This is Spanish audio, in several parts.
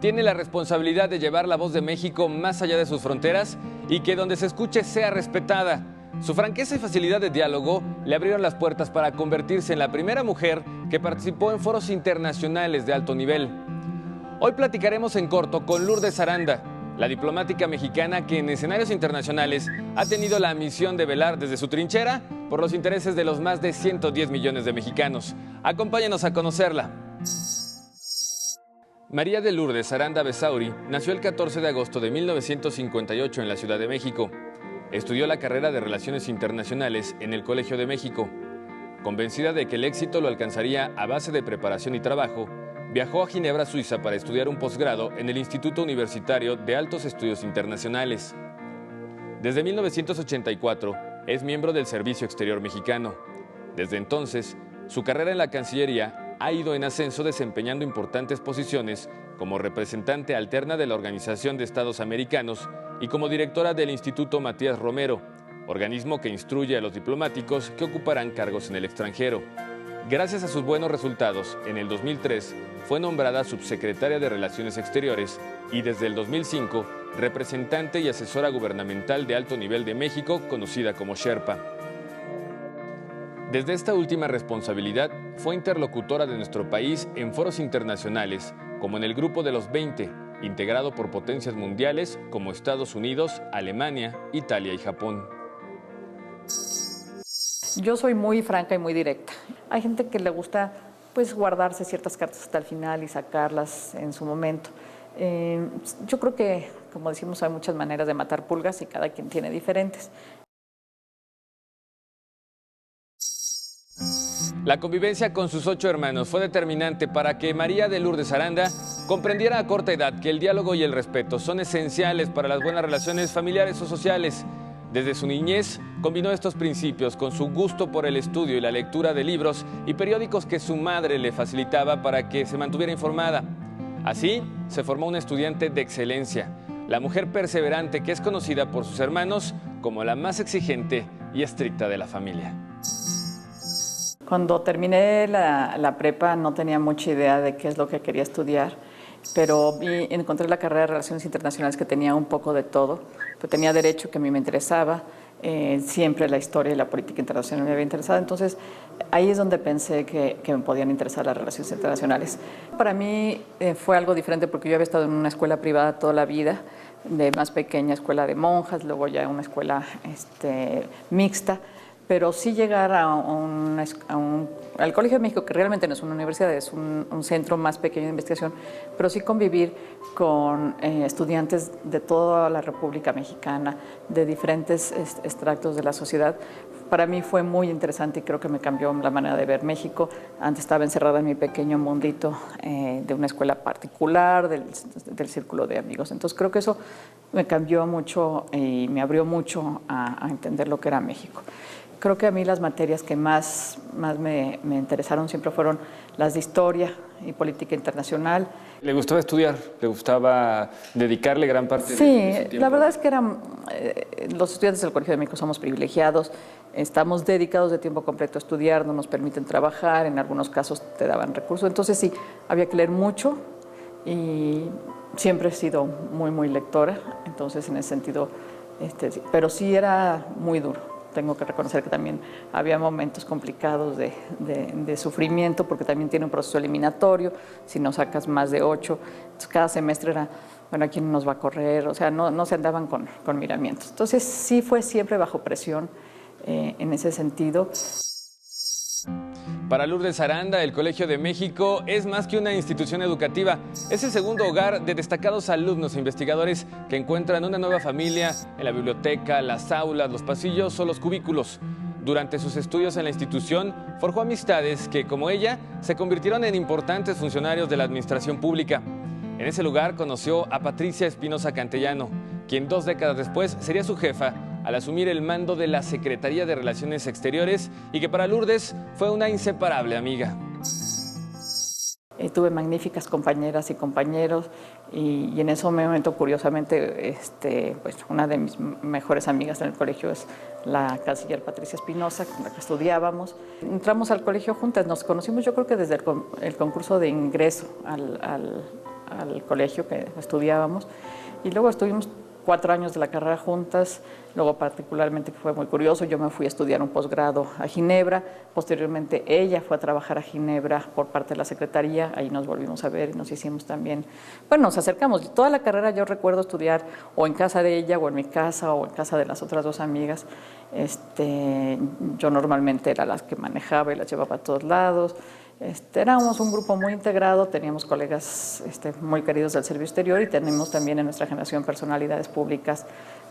Tiene la responsabilidad de llevar la voz de México más allá de sus fronteras y que donde se escuche sea respetada. Su franqueza y facilidad de diálogo le abrieron las puertas para convertirse en la primera mujer que participó en foros internacionales de alto nivel. Hoy platicaremos en corto con Lourdes Aranda, la diplomática mexicana que en escenarios internacionales ha tenido la misión de velar desde su trinchera por los intereses de los más de 110 millones de mexicanos. Acompáñenos a conocerla. María de Lourdes Aranda Besauri nació el 14 de agosto de 1958 en la Ciudad de México. Estudió la carrera de Relaciones Internacionales en el Colegio de México. Convencida de que el éxito lo alcanzaría a base de preparación y trabajo, viajó a Ginebra, Suiza, para estudiar un posgrado en el Instituto Universitario de Altos Estudios Internacionales. Desde 1984 es miembro del Servicio Exterior Mexicano. Desde entonces, su carrera en la Cancillería ha ido en ascenso, desempeñando importantes posiciones como representante alterna de la Organización de Estados Americanos y como directora del Instituto Matías Romero, organismo que instruye a los diplomáticos que ocuparán cargos en el extranjero. Gracias a sus buenos resultados, en el 2003 fue nombrada subsecretaria de Relaciones Exteriores y desde el 2005 representante y asesora gubernamental de alto nivel de México, conocida como Sherpa. Desde esta última responsabilidad, fue interlocutora de nuestro país en foros internacionales, como en el Grupo de los 20, integrado por potencias mundiales como Estados Unidos, Alemania, Italia y Japón. Yo soy muy franca y muy directa. Hay gente que le gusta guardarse ciertas cartas hasta el final y sacarlas en su momento. Yo creo que, como decimos, hay muchas maneras de matar pulgas y cada quien tiene diferentes. La convivencia con sus 8 hermanos fue determinante para que María de Lourdes Aranda comprendiera a corta edad que el diálogo y el respeto son esenciales para las buenas relaciones familiares o sociales. Desde su niñez combinó estos principios con su gusto por el estudio y la lectura de libros y periódicos que su madre le facilitaba para que se mantuviera informada. Así, se formó una estudiante de excelencia, la mujer perseverante que es conocida por sus hermanos como la más exigente y estricta de la familia. Cuando terminé la prepa no tenía mucha idea de qué es lo que quería estudiar, pero encontré la carrera de Relaciones Internacionales que tenía un poco de todo. Pues tenía Derecho, que a mí me interesaba, siempre la historia y la política internacional me había interesado, entonces ahí es donde pensé que me podían interesar las relaciones internacionales. Para mí fue algo diferente porque yo había estado en una escuela privada toda la vida, de más pequeña escuela de monjas, luego ya una escuela mixta, pero sí llegar al Colegio de México, que realmente no es una universidad, es un centro más pequeño de investigación, pero sí convivir con estudiantes de toda la República Mexicana, de diferentes extractos de la sociedad. Para mí fue muy interesante y creo que me cambió la manera de ver México. Antes estaba encerrada en mi pequeño mundito de una escuela particular, del círculo de amigos. Entonces creo que eso me cambió mucho y me abrió mucho a entender lo que era México. Creo que a mí las materias que más me interesaron siempre fueron las de historia y política internacional. ¿Le gustaba estudiar? ¿Le gustaba dedicarle gran parte de su tiempo? Sí, la verdad es que los estudiantes del Colegio de México somos privilegiados, estamos dedicados de tiempo completo a estudiar, no nos permiten trabajar, en algunos casos te daban recursos, entonces sí, había que leer mucho y siempre he sido muy, muy lectora, entonces en ese sentido, pero sí era muy duro. Tengo que reconocer que también había momentos complicados de sufrimiento, porque también tiene un proceso eliminatorio, si no sacas más de 8, entonces cada semestre era, bueno, ¿a quién nos va a correr? O sea, no se andaban con miramientos. Entonces sí fue siempre bajo presión en ese sentido. Para Lourdes Aranda, el Colegio de México es más que una institución educativa. Es el segundo hogar de destacados alumnos e investigadores que encuentran una nueva familia en la biblioteca, las aulas, los pasillos o los cubículos. Durante sus estudios en la institución, forjó amistades que, como ella, se convirtieron en importantes funcionarios de la administración pública. En ese lugar conoció a Patricia Espinosa Cantellano, quien 2 décadas después sería su jefa al asumir el mando de la Secretaría de Relaciones Exteriores y que para Lourdes fue una inseparable amiga. tuve magníficas compañeras y compañeros y en ese momento, curiosamente, pues una de mis mejores amigas en el colegio es la canciller Patricia Espinosa, con la que estudiábamos. Entramos al colegio juntas, nos conocimos yo creo que desde el concurso de ingreso al colegio que estudiábamos y luego estuvimos 4 años de la carrera juntas, luego particularmente fue muy curioso, yo me fui a estudiar un posgrado a Ginebra, posteriormente ella fue a trabajar a Ginebra por parte de la Secretaría, ahí nos volvimos a ver y nos hicimos también, bueno, nos acercamos, toda la carrera yo recuerdo estudiar o en casa de ella o en mi casa o en casa de las otras 2 amigas, yo normalmente era las que manejaba y las llevaba a todos lados. Éramos un grupo muy integrado, teníamos colegas muy queridos del servicio exterior y tenemos también en nuestra generación personalidades públicas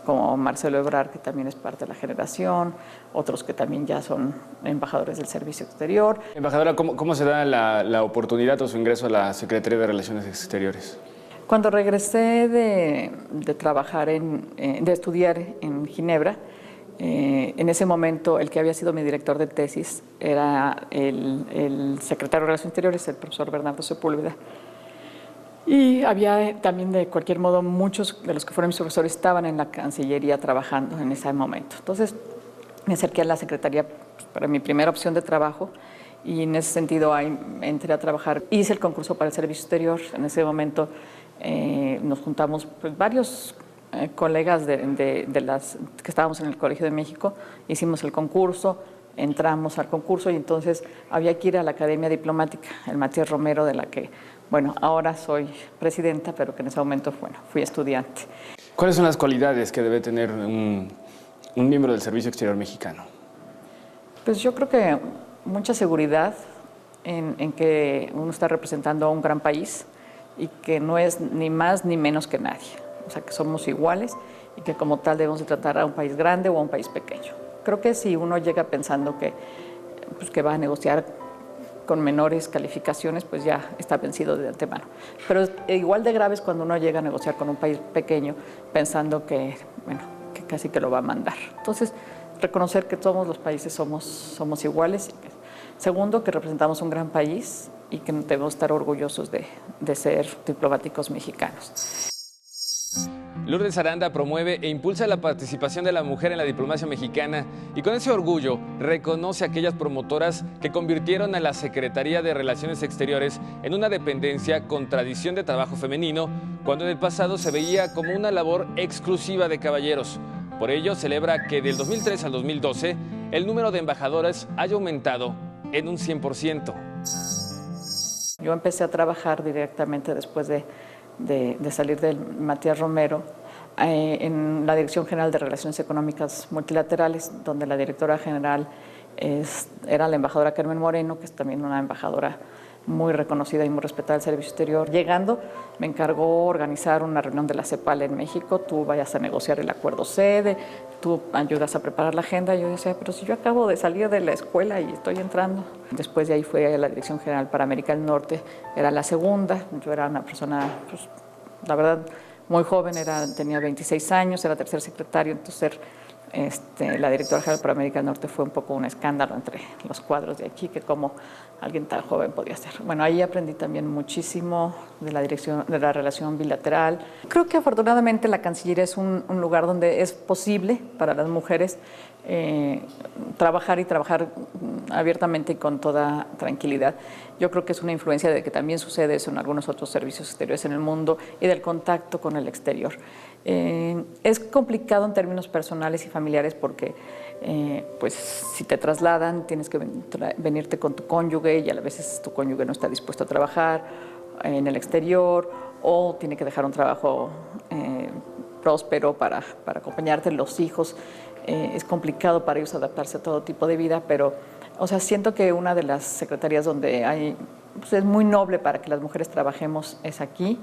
como Marcelo Ebrard, que también es parte de la generación, otros que también ya son embajadores del servicio exterior. Embajadora, ¿cómo se da la oportunidad o su ingreso a la Secretaría de Relaciones Exteriores? Cuando regresé de trabajar, de estudiar en Ginebra, en ese momento el que había sido mi director de tesis era el secretario de Relaciones Exteriores, el profesor Bernardo Sepúlveda. Y había también, de cualquier modo, muchos de los que fueron mis profesores estaban en la Cancillería trabajando en ese momento. Entonces me acerqué a la Secretaría para mi primera opción de trabajo y en ese sentido ahí entré a trabajar. Hice el concurso para el servicio exterior. En ese momento nos juntamos pues, varios colegas de las que estábamos en el Colegio de México, hicimos el concurso, entramos al concurso y entonces había que ir a la Academia Diplomática, el Matías Romero, de la que, bueno, ahora soy presidenta, pero que en ese momento, bueno, fui estudiante. ¿Cuáles son las cualidades que debe tener un miembro del Servicio Exterior mexicano? Pues yo creo que mucha seguridad en que uno está representando a un gran país y que no es ni más ni menos que nadie. O sea, que somos iguales y que como tal debemos de tratar a un país grande o a un país pequeño. Creo que si uno llega pensando que va a negociar con menores calificaciones, pues ya está vencido de antemano. Pero igual de grave es cuando uno llega a negociar con un país pequeño pensando que casi que lo va a mandar. Entonces, reconocer que todos los países somos iguales. Segundo, que representamos un gran país y que debemos estar orgullosos de ser diplomáticos mexicanos. Lourdes Aranda promueve e impulsa la participación de la mujer en la diplomacia mexicana y con ese orgullo reconoce a aquellas promotoras que convirtieron a la Secretaría de Relaciones Exteriores en una dependencia con tradición de trabajo femenino, cuando en el pasado se veía como una labor exclusiva de caballeros. Por ello, celebra que del 2003 al 2012 el número de embajadoras haya aumentado en un 100%. Yo empecé a trabajar directamente después de salir del Matías Romero en la Dirección General de Relaciones Económicas Multilaterales, donde la directora general era la embajadora Carmen Moreno, que es también una embajadora muy reconocida y muy respetada del servicio exterior. Llegando, me encargó organizar una reunión de la CEPAL en México. Tú vayas a negociar el acuerdo sede, tú ayudas a preparar la agenda. Yo decía, pero si yo acabo de salir de la escuela y estoy entrando. Después de ahí fui a la Dirección General para América del Norte, era la segunda. Yo era una persona, pues, la verdad, muy joven, tenía 26 años, era tercer secretario, entonces la directora general para América del Norte fue un poco un escándalo entre los cuadros de aquí, que como alguien tan joven podía ser. Bueno, ahí aprendí también muchísimo de la relación bilateral. Creo que afortunadamente la Cancillería es un lugar donde es posible para las mujeres trabajar abiertamente y con toda tranquilidad. Yo creo que es una influencia de que también sucede eso en algunos otros servicios exteriores en el mundo y del contacto con el exterior. Es complicado en términos personales y familiares porque pues si te trasladan tienes que venirte con tu cónyuge y a veces tu cónyuge no está dispuesto a trabajar en el exterior o tiene que dejar un trabajo próspero para acompañarte, los hijos. Es complicado para ellos adaptarse a todo tipo de vida, pero o sea, siento que una de las secretarías donde pues es muy noble para que las mujeres trabajemos es aquí.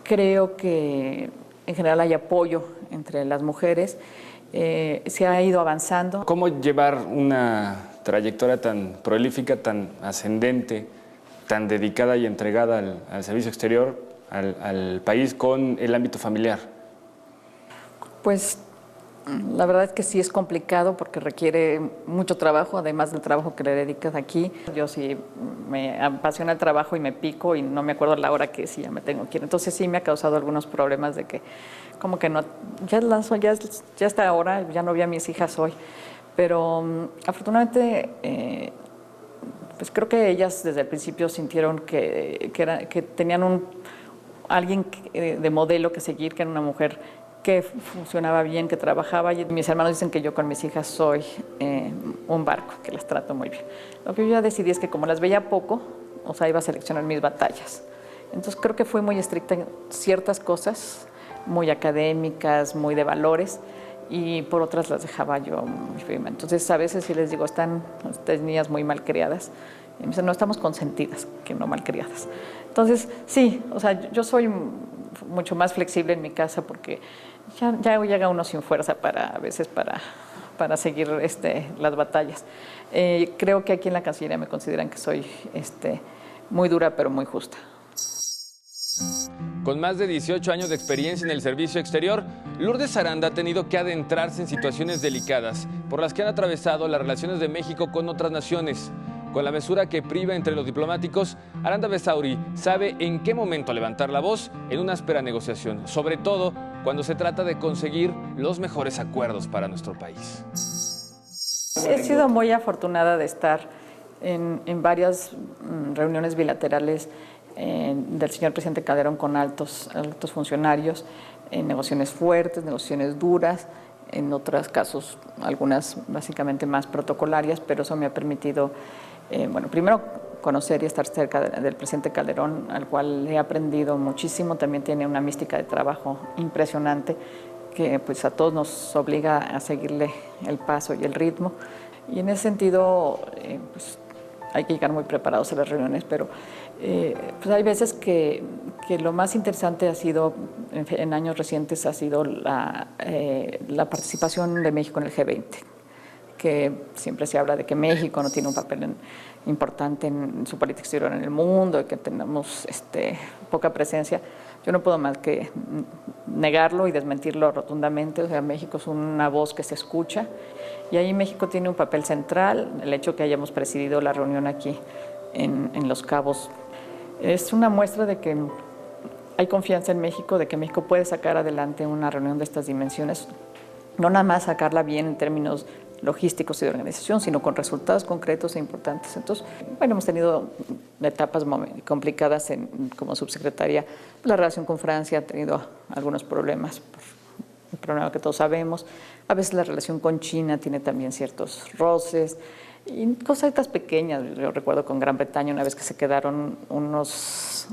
Creo que en general hay apoyo entre las mujeres, se ha ido avanzando. ¿Cómo llevar una trayectoria tan prolífica, tan ascendente, tan dedicada y entregada al servicio exterior, al país, con el ámbito familiar? Pues La verdad es que sí es complicado porque requiere mucho trabajo, además del trabajo que le dedicas aquí. Yo sí me apasiona el trabajo y me pico y no me acuerdo la hora que sí ya me tengo que ir. Entonces sí me ha causado algunos problemas de que como que no, ya está ahora, ya no vi a mis hijas hoy. Pero afortunadamente pues creo que ellas desde el principio sintieron que tenían alguien de modelo que seguir, que era una mujer que funcionaba bien, que trabajaba. Y mis hermanos dicen que yo con mis hijas soy un barco, que las trato muy bien. Lo que yo ya decidí es que como las veía poco, o sea, iba a seleccionar mis batallas. Entonces creo que fui muy estricta en ciertas cosas, muy académicas, muy de valores, y por otras las dejaba yo muy firme. Entonces a veces sí les digo, están ustedes niñas muy malcriadas. Y me dicen, no, estamos consentidas, que no malcriadas. Entonces sí, o sea, yo soy mucho más flexible en mi casa porque ya llega uno sin fuerza a veces para seguir las batallas. Creo que aquí en la Cancillería me consideran que soy muy dura pero muy justa. Con más de 18 años de experiencia en el servicio exterior, Lourdes Aranda ha tenido que adentrarse en situaciones delicadas por las que han atravesado las relaciones de México con otras naciones. Con la mesura que priva entre los diplomáticos, Aranda Bessauri sabe en qué momento levantar la voz en una áspera negociación, sobre todo cuando se trata de conseguir los mejores acuerdos para nuestro país. He sido muy afortunada de estar en varias reuniones bilaterales del señor presidente Calderón con altos funcionarios, en negociaciones fuertes, negociaciones duras, en otros casos algunas básicamente más protocolarias, pero eso me ha permitido, primero conocer y estar cerca del presidente Calderón, al cual he aprendido muchísimo. También tiene una mística de trabajo impresionante que pues a todos nos obliga a seguirle el paso y el ritmo. Y en ese sentido, pues hay que llegar muy preparados a las reuniones, pero pues hay veces que lo más interesante ha sido, en años recientes, ha sido la participación de México en el G20, que siempre se habla de que México no tiene un papel importante en su política exterior en el mundo y que tenemos poca presencia. Yo no puedo más que negarlo y desmentirlo rotundamente. O sea, México es una voz que se escucha y ahí México tiene un papel central. El hecho que hayamos presidido la reunión aquí en Los Cabos es una muestra de que hay confianza en México, de que México puede sacar adelante una reunión de estas dimensiones, no nada más sacarla bien en términos logísticos y de organización, sino con resultados concretos e importantes. Entonces, hemos tenido etapas complicadas como subsecretaria. La relación con Francia ha tenido algunos problemas, el problema que todos sabemos. A veces la relación con China tiene también ciertos roces y cositas pequeñas. Yo recuerdo con Gran Bretaña una vez que se quedaron unos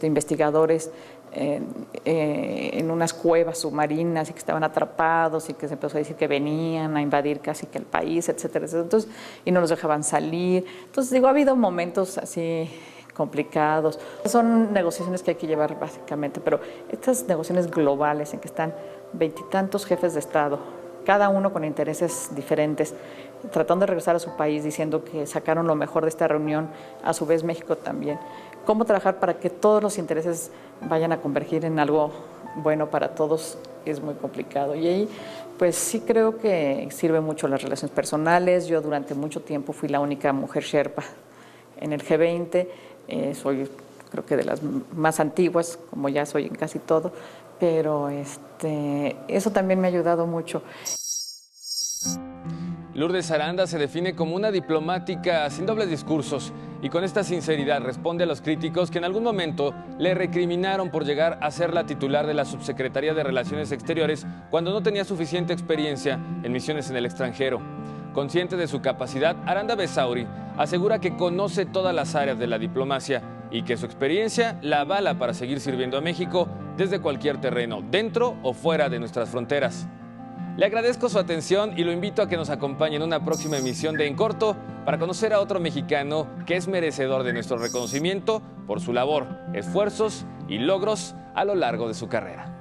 investigadores en unas cuevas submarinas y que estaban atrapados y que se empezó a decir que venían a invadir casi que el país, etcétera, etcétera. Entonces, y no los dejaban salir. Entonces, ha habido momentos así complicados. Son negociaciones que hay que llevar básicamente, pero estas negociaciones globales en que están 20 y tantos jefes de Estado, cada uno con intereses diferentes, tratando de regresar a su país, diciendo que sacaron lo mejor de esta reunión, a su vez México también. Cómo trabajar para que todos los intereses vayan a convergir en algo bueno para todos es muy complicado. Y ahí, pues sí creo que sirve mucho las relaciones personales. Yo durante mucho tiempo fui la única mujer Sherpa en el G20. Soy, creo que de las más antiguas, como ya soy en casi todo, pero eso también me ha ayudado mucho. Lourdes Aranda se define como una diplomática sin dobles discursos y con esta sinceridad responde a los críticos que en algún momento le recriminaron por llegar a ser la titular de la Subsecretaría de Relaciones Exteriores cuando no tenía suficiente experiencia en misiones en el extranjero. Consciente de su capacidad, Aranda Bessauri asegura que conoce todas las áreas de la diplomacia y que su experiencia la avala para seguir sirviendo a México desde cualquier terreno, dentro o fuera de nuestras fronteras. Le agradezco su atención y lo invito a que nos acompañe en una próxima emisión de En Corto para conocer a otro mexicano que es merecedor de nuestro reconocimiento por su labor, esfuerzos y logros a lo largo de su carrera.